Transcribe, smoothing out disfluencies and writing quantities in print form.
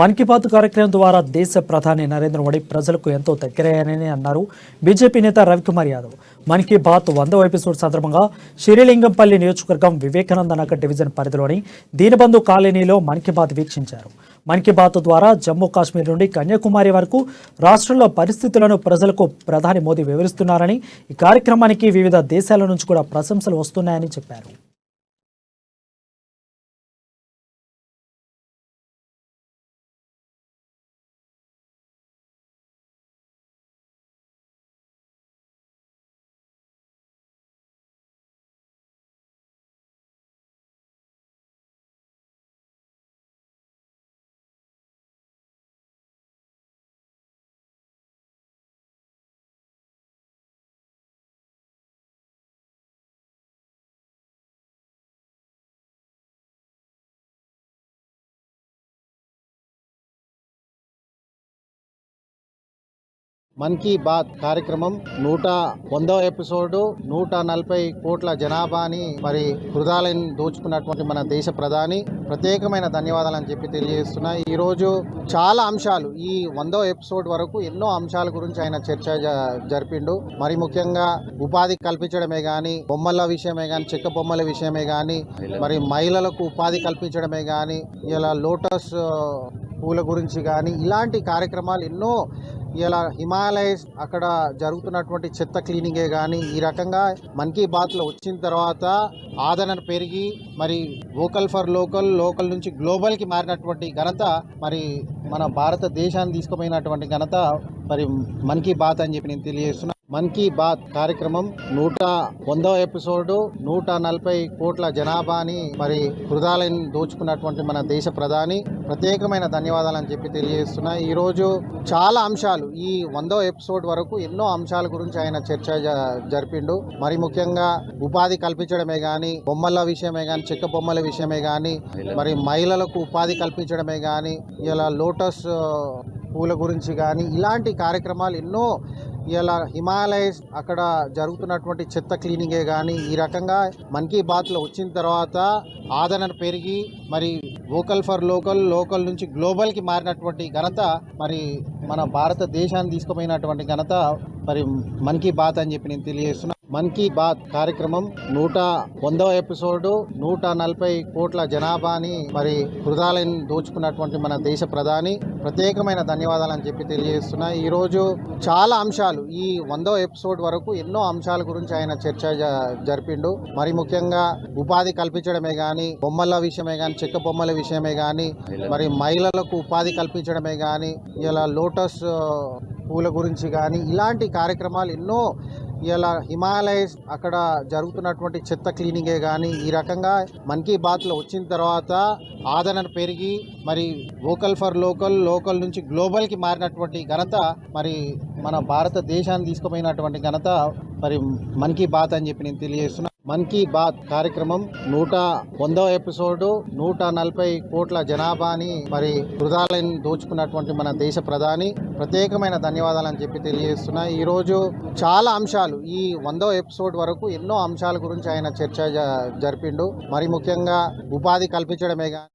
మన్ కీ బాత్ కార్యక్రమం ద్వారా దేశ ప్రధాని నరేంద్ర మోడీ ప్రజలకు ఎంతో దగ్గరయ్యారని అన్నారు బీజేపీ నేత రవికుమార్ యాదవ్. మన్ కీ బాత్ 100వ ఎపిసోడ్ సందర్భంగా శ్రీలింగంపల్లి నియోజకవర్గం వివేకానంద నగర్ డివిజన్ పరిధిలోని దీనబంధు కాలనీలో మన్ కీ బాత్ వీక్షించారు. మన్ కీ బాత్ ద్వారా జమ్మూ కాశ్మీర్ నుండి కన్యాకుమారి వరకు రాష్ట్రంలో పరిస్థితులను ప్రజలకు ప్రధాని మోదీ వివరిస్తున్నారని, ఈ కార్యక్రమానికి వివిధ దేశాల నుంచి కూడా ప్రశంసలు వస్తున్నాయని చెప్పారు. మన్ కీ బాత్ కార్యక్రమం 100వ ఎపిసోడ్ 140 కోట్ల జనాభాని మరి హృదయాలను దోచుకున్నటువంటి మన దేశ ప్రధాని ప్రత్యేకమైన ధన్యవాదాలు అని చెప్పి తెలియజేస్తున్నా. ఈరోజు చాలా అంశాలు ఈ 100వ ఎపిసోడ్ వరకు ఎన్నో అంశాల గురించి ఆయన చర్చ జరిపిండు. మరి ముఖ్యంగా ఉపాధి కల్పించడమే కానీ, బొమ్మల విషయమే కానీ, చెక్క బొమ్మల విషయమే కానీ, మరి మహిళలకు ఉపాధి కల్పించడమే కానీ, ఇలా లోటస్ పూల గురించి కానీ, ఇలాంటి కార్యక్రమాలు ఎన్నో ఇలా హిమాలయస్ అక్కడ జరుగుతున్నటువంటి చెత్త క్లీనింగే కానీ, ఈ రకంగా మన్ కీ బాత్లో వచ్చిన తర్వాత ఆదరణ పెరిగి మరి వోకల్ ఫర్ లోకల్, లోకల్ నుంచి గ్లోబల్కి మారినటువంటి ఘనత మరి మన భారతదేశాన్ని తీసుకుపోయినటువంటి ఘనత మరి మన్ కీ బాత్ అని చెప్పి నేను తెలియజేస్తున్నా. మన్ కీ బాత్ కార్యక్రమం 100వ ఎపిసోడ్ 140 కోట్ల జనాభాని మరి హృదయాలను దోచుకున్నటువంటి మన దేశ ప్రధాని ప్రత్యేకమైన ధన్యవాదాలు అని చెప్పి తెలియజేస్తున్నా. ఈరోజు చాలా అంశాలు ఈ 100వ ఎపిసోడ్ వరకు ఎన్నో అంశాల గురించి ఆయన చర్చ జరిపిండు. మరి ముఖ్యంగా ఉపాధి కల్పించడమే కానీ, బొమ్మల విషయమే కానీ, చెక్క బొమ్మల విషయమే కానీ, మరి మహిళలకు ఉపాధి కల్పించడమే కానీ, ఇలా లోటస్ పూల గురించి కానీ, ఇలాంటి కార్యక్రమాలు ఎన్నో ఇలా హిమాలయస్ అక్కడ జరుగుతున్నటువంటి చెత్త క్లీనింగే కానీ, ఈ రకంగా మన్ కీ బాత్లో వచ్చిన తర్వాత ఆదరణ పెరిగి మరి వోకల్ ఫర్ లోకల్, లోకల్ నుంచి గ్లోబల్కి మారినటువంటి ఘనత మరి మన భారతదేశాన్ని తీసుకుపోయినటువంటి ఘనత మరి మన్ కీ బాత్ అని చెప్పి నేను తెలియజేస్తున్నా. మన్ కీ బాత్ కార్యక్రమం 100వ ఎపిసోడ్ 140 కోట్ల జనాభాని మరి హృదయాలను దోచుకున్నటువంటి మన దేశ ప్రధాని ప్రత్యేకమైన ధన్యవాదాలు అని చెప్పి తెలియజేస్తున్నా. ఈరోజు చాలా అంశాలు ఈ 100వ ఎపిసోడ్ వరకు ఎన్నో అంశాల గురించి ఆయన చర్చ జరిపిండు. మరి ముఖ్యంగా ఉపాధి కల్పించడమే కానీ, బొమ్మల విషయమే కానీ, చెక్క బొమ్మల విషయమే కానీ, మరి మహిళలకు ఉపాధి కల్పించడమే కానీ, ఇలా లోటస్ పూల గురించి కానీ, ఇలాంటి కార్యక్రమాలు ఎన్నో ఇలా హిమాలయస్ అక్కడ జరుగుతున్నటువంటి చెత్త క్లీనింగే కానీ, ఈ రకంగా మన్ కీ బాత్లో వచ్చిన తర్వాత ఆదరణ పెరిగి మరి వోకల్ ఫర్ లోకల్, లోకల్ నుంచి గ్లోబల్కి మారినటువంటి ఘనత మరి మన భారతదేశాన్ని తీసుకుపోయినటువంటి ఘనత మరి మన్ కీ బాత్ అని చెప్పి నేను తెలియజేస్తున్నా. మన్ కీ బాత్ కార్యక్రమం 100వ ఎపిసోడ్ 140 కోట్ల జనాభాని మరి హృదయాలను దోచుకున్నటువంటి మన దేశ ప్రధాని ప్రత్యేకమైన ధన్యవాదాలు అని చెప్పి తెలియజేస్తున్నా. ఈరోజు చాలా అంశాలు ఈ 100వ ఎపిసోడ్ వరకు ఎన్నో అంశాల గురించి ఆయన చర్చ జరిపిండు. మరి ముఖ్యంగా ఉపాధి కల్పించడమే కానీ